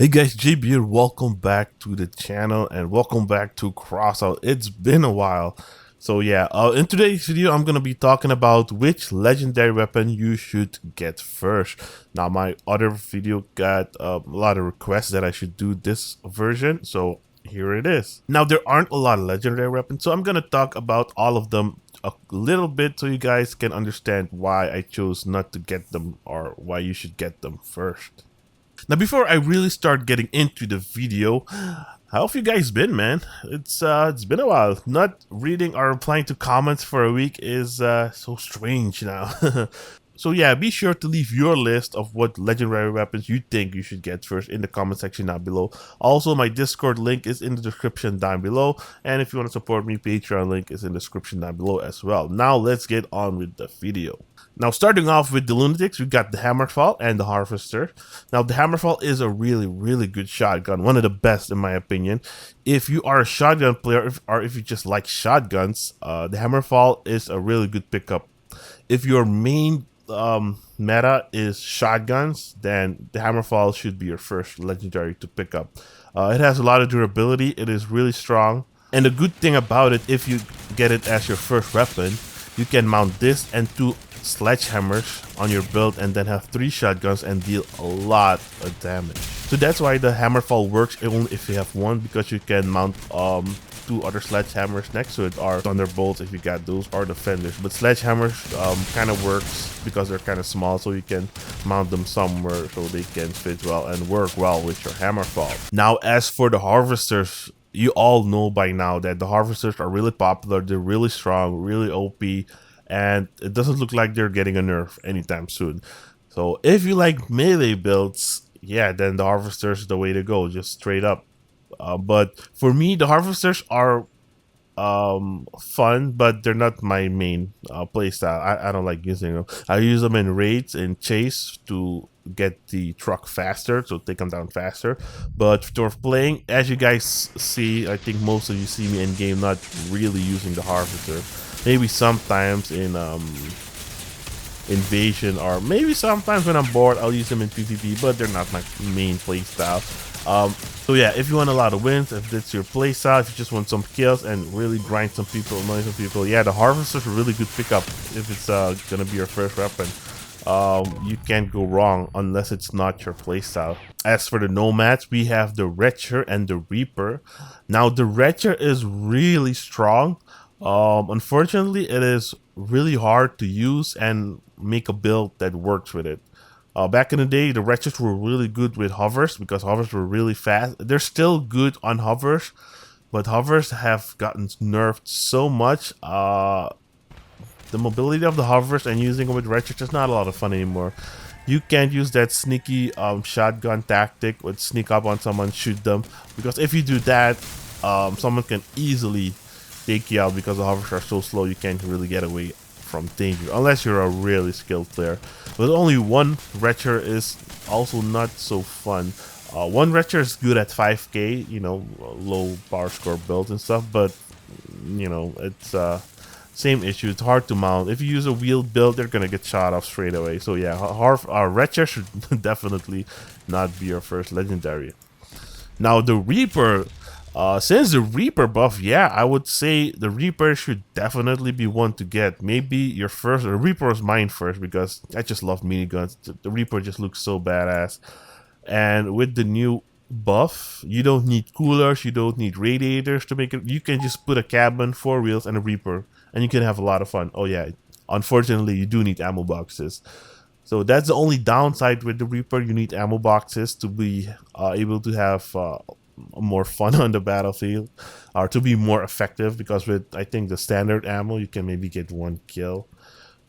Hey guys, JB here. Welcome back to the channel and welcome back to CrossOut. It's been a while. So yeah, in today's video, I'm going to be talking about which legendary weapon you should get first. Now, my other video got a lot of requests that I should do this version. So here it is. Now, there aren't a lot of legendary weapons, so I'm going to talk about all of them a little bit so you guys can understand why I chose not to get them or why you should get them first. Now, before I really start getting into the video, how have you guys been, man? It's been a while. Not reading or replying to comments for a week is so strange now. So yeah, be sure to leave your list of what legendary weapons you think you should get first in the comment section down below. Also, my Discord link is in the description down below, and if you want to support me, Patreon link is in the description down below as well. Now let's get on with the video. Now, starting off with the Loonatics, we got the Hammerfall and the Harvester. Now, the Hammerfall is a really good shotgun, one of the best in my opinion. If you are a shotgun player or if you just like shotguns, the Hammerfall is a really good pickup. If your main meta is shotguns, then the Hammerfall should be your first legendary to pick up. It has a lot of durability, it is really strong, and the good thing about it, if you get it as your first weapon, you can mount this and two sledgehammers on your build and then have 3 shotguns and deal a lot of damage. So that's why the Hammerfall works only if you have one, because you can mount 2 other sledgehammers next to it, or thunderbolts if you got those, or defenders. But sledgehammers kind of works because they're kind of small, so you can mount them somewhere so they can fit well and work well with your Hammerfall. Now, as for the harvesters, you all know by now that the harvesters are really popular. They're really strong, really OP, and it doesn't look like they're getting a nerf anytime soon. So if you like melee builds, yeah, then the harvesters is the way to go, just straight up. But for me, the harvesters are fun, but they're not my main playstyle. I don't like using them. I use them in raids and chase to get the truck faster, so take them down faster. But for playing, as you guys see, I think most of you see me in game not really using the harvester. Maybe sometimes in invasion, or maybe sometimes when I'm bored I'll use them in PvP, but they're not my main playstyle. So yeah, if you want a lot of wins, if that's your playstyle, if you just want some kills and really grind some people, annoy some people, yeah, the harvester's a really good pickup if it's gonna be your first weapon. You can't go wrong unless it's not your playstyle. As for the nomads, we have the Retcher and the Reaper. Now, the Retcher is really strong. Unfortunately, it is really hard to use and make a build that works with it. Back in the day, the Retchers were really good with hovers because hovers were really fast. They're still good on hovers, but hovers have gotten nerfed so much. The mobility of the hovers and using them with Retchers is not a lot of fun anymore. You can't use that sneaky shotgun tactic with sneak up on someone, shoot them, because if you do that, someone can easily take you out because the hovers are so slow you can't really get away from danger unless you're a really skilled player. But only one Retcher is also not so fun. One Retcher is good at 5k, you know, low power score builds and stuff, but you know, it's same issue. It's hard to mount. If you use a wheeled build, they're gonna get shot off straight away. So yeah, Retcher should definitely not be your first legendary. Now the Reaper, since the Reaper buff, yeah, I would say the Reaper should definitely be one to get. Maybe your first. The Reaper was mine first because I just love miniguns. The Reaper just looks so badass. And with the new buff, you don't need coolers, you don't need radiators to make it. You can just put a cabin, 4 wheels, and a Reaper, and you can have a lot of fun. Oh yeah, unfortunately, you do need ammo boxes. So that's the only downside with the Reaper. You need ammo boxes to be able to have more fun on the battlefield, or to be more effective, because with, I think, the standard ammo you can maybe get 1 kill,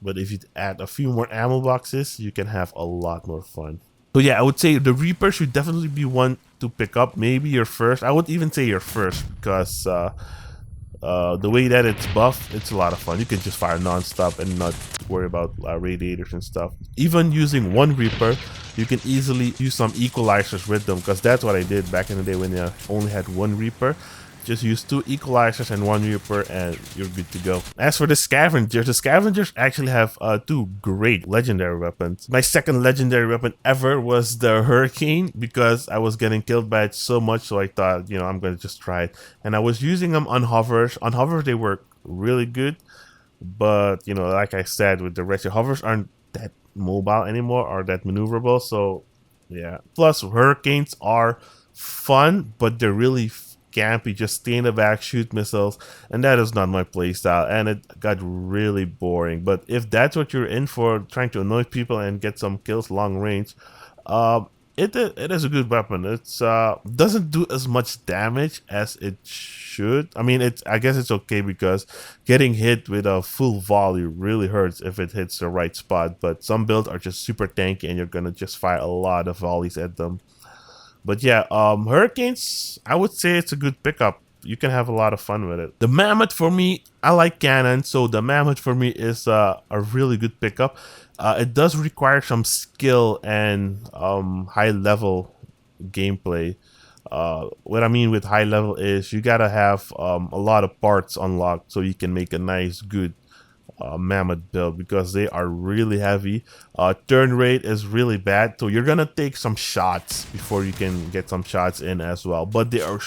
but if you add a few more ammo boxes you can have a lot more fun. So yeah, I would say the Reaper should definitely be one to pick up, maybe your first. I would even say your first, because the way that it's buffed, it's a lot of fun. You can just fire non-stop and not worry about radiators and stuff. Even using one Reaper, you can easily use some equalizers with them, because that's what I did back in the day when I only had one Reaper. Just use 2 equalizers and 1 reaper and you're good to go. As for the scavengers actually have 2 great legendary weapons. My second legendary weapon ever was the hurricane because I was getting killed by it so much, so I thought, you know, I'm gonna just try it. And I was using them on hovers. On hovers they work really good, but you know, like I said, with the retro hovers aren't that mobile anymore or that maneuverable, so yeah. Plus hurricanes are fun, but they're really campy. Just stay in the back, shoot missiles, and that is not my playstyle, and it got really boring. But if that's what you're in for, trying to annoy people and get some kills long range, it is a good weapon. It's doesn't do as much damage as it should. I mean, I guess it's okay because getting hit with a full volley really hurts if it hits the right spot. But some builds are just super tanky and you're gonna just fire a lot of volleys at them. But yeah, hurricanes, I would say it's a good pickup. You can have a lot of fun with it. The mammoth for me, I like cannon, so the mammoth for me is a really good pickup. It does require some skill and high level gameplay. What I mean with high level is you gotta have a lot of parts unlocked so you can make a nice, good mammoth build because they are really heavy. Turn rate is really bad, so you're gonna take some shots before you can get some shots in as well. But they are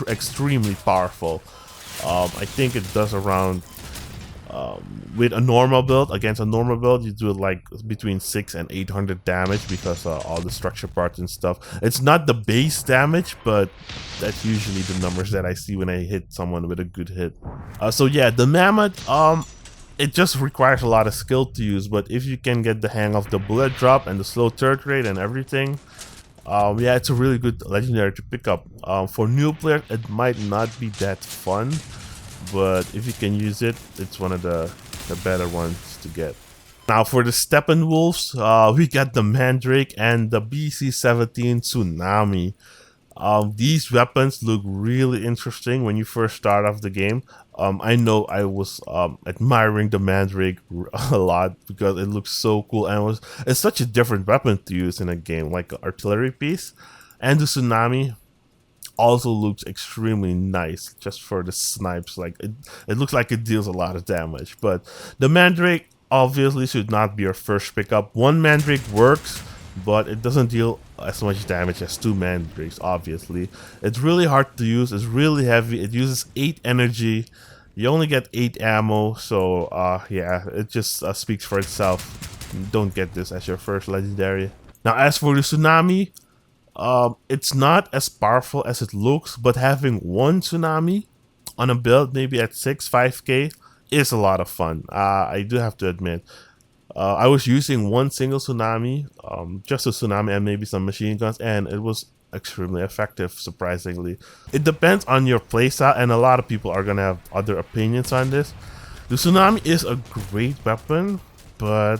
extremely powerful. I think it does around with a normal build. Against a normal build, you do like between 600 and 800 damage because all the structure parts and stuff. It's not the base damage, but that's usually the numbers that I see when I hit someone with a good hit. So yeah, the mammoth, it just requires a lot of skill to use, but if you can get the hang of the bullet drop and the slow turn rate and everything, yeah, it's a really good legendary to pick up. For new players, it might not be that fun, but if you can use it, it's one of the better ones to get. Now for the Steppenwolves, we got the Mandrake and the BC-17 Tsunami. These weapons look really interesting when you first start off the game. I know I was admiring the Mandrake a lot because it looks so cool and it's such a different weapon to use in a game, like an artillery piece. And the Tsunami also looks extremely nice just for the snipes. Like it looks like it deals a lot of damage. But the Mandrake obviously should not be your first pickup. One Mandrake works, but it doesn't deal as much damage as 2 Mandrakes, obviously. It's really hard to use, it's really heavy, it uses 8 energy, you only get 8 ammo, so yeah, it just speaks for itself. Don't get this as your first legendary. Now as for the Tsunami, it's not as powerful as it looks, but having 1 Tsunami on a build, maybe at 5k, is a lot of fun. I do have to admit. I was using 1 single Tsunami, just a Tsunami and maybe some machine guns, and it was extremely effective, surprisingly. It depends on your playstyle, and a lot of people are gonna have other opinions on this. The Tsunami is a great weapon, but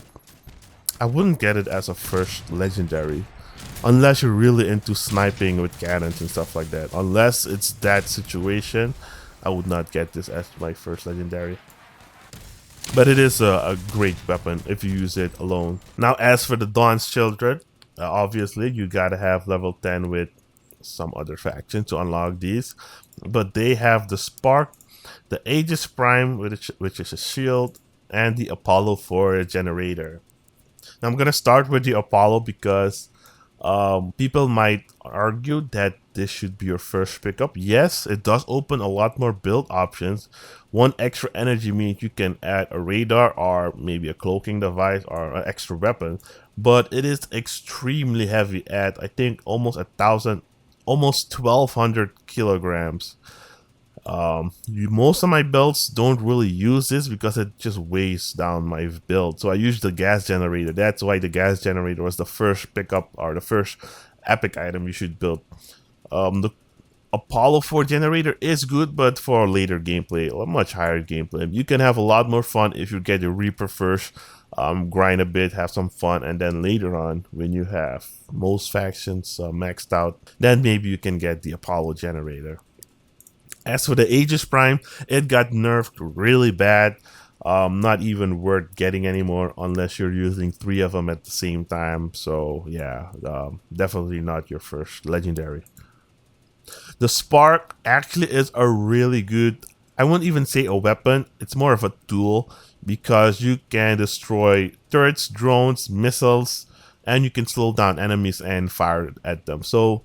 I wouldn't get it as a first legendary. Unless you're really into sniping with cannons and stuff like that. Unless it's that situation, I would not get this as my first legendary. But it is a great weapon if you use it alone. Now as for the Dawn's Children, obviously you gotta have level 10 with some other faction to unlock these. But they have the Spark, the Aegis Prime, which is a shield, and the Apollo 4 generator. Now I'm gonna start with the Apollo because people might argue that this should be your first pickup. Yes, it does open a lot more build options. 1 extra energy means you can add a radar or maybe a cloaking device or an extra weapon, but it is extremely heavy at I think almost 1,000, almost 1,200 kilograms. Most of my builds don't really use this because it just weighs down my build. So I use the gas generator. That's why the gas generator was the first pickup or the first epic item you should build. The Apollo 4 generator is good, but for later gameplay, a much higher gameplay. You can have a lot more fun if you get your Reaper first, grind a bit, have some fun, and then later on, when you have most factions maxed out, then maybe you can get the Apollo generator. As for the Aegis Prime, it got nerfed really bad. Not even worth getting anymore unless you're using 3 of them at the same time. So yeah, definitely not your first legendary. The spark actually is a really good, I wouldn't even say a weapon, it's more of a tool, because you can destroy turrets, drones, missiles, and you can slow down enemies and fire at them. So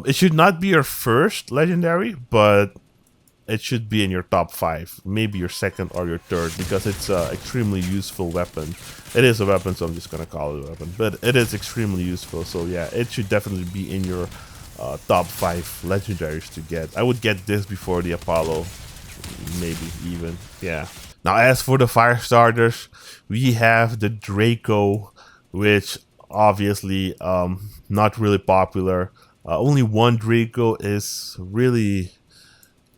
it should not be your first legendary, but it should be in your top 5, maybe your second or your third, because it's an extremely useful weapon. It is a weapon, so I'm just gonna call it a weapon, but it is extremely useful. So yeah, it should definitely be in your top 5 legendaries to get. I would get this before the Apollo, maybe even. Yeah. Now, as for the fire starters, we have the Draco, which obviously not really popular. Only one Draco is really,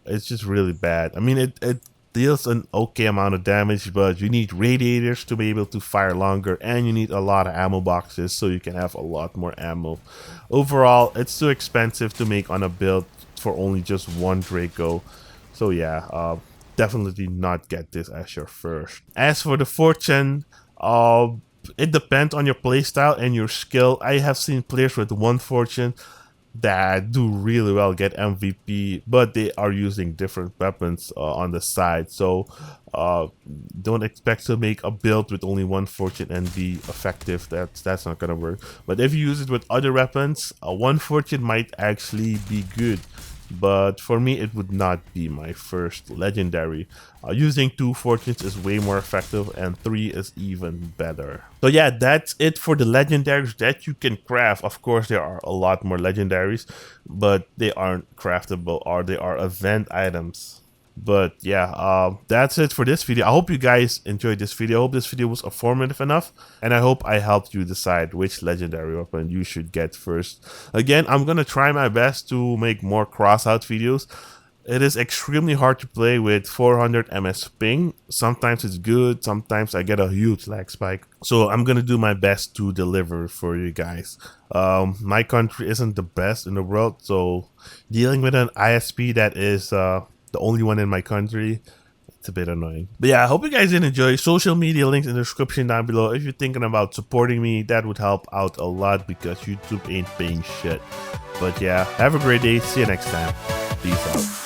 it's just really bad. I mean, it deals an okay amount of damage, but you need radiators to be able to fire longer, and you need a lot of ammo boxes so you can have a lot more ammo. Overall, it's too expensive to make on a build for only just one Draco. So yeah, definitely not get this as your first. As for the fortune, it depends on your playstyle and your skill. I have seen players with 1 fortune that do really well, get MVP, but they are using different weapons on the side. So don't expect to make a build with only 1 fortune and be effective. That's not gonna work. But if you use it with other weapons, 1 fortune might actually be good. But for me, it would not be my first legendary. Using 2 fortunes is way more effective, and 3 is even better. So yeah, that's it for the legendaries that you can craft. Of course, there are a lot more legendaries, but they aren't craftable, or they are event items. But yeah, that's it for this video. I hope you guys enjoyed this video. I hope this video was informative enough, and I hope I helped you decide which legendary weapon you should get first. Again, I'm gonna try my best to make more crossout videos. It is extremely hard to play with 400 ms ping. Sometimes it's good, sometimes I get a huge lag spike. So I'm gonna do my best to deliver for you guys. My country isn't the best in the world, so dealing with an ISP that is the only one in my country, it's a bit annoying. But yeah, I hope you guys did enjoy. Social media links in the description down below. If you're thinking about supporting me, that would help out a lot, because YouTube ain't paying shit. But yeah, have a great day. See you next time. Peace out.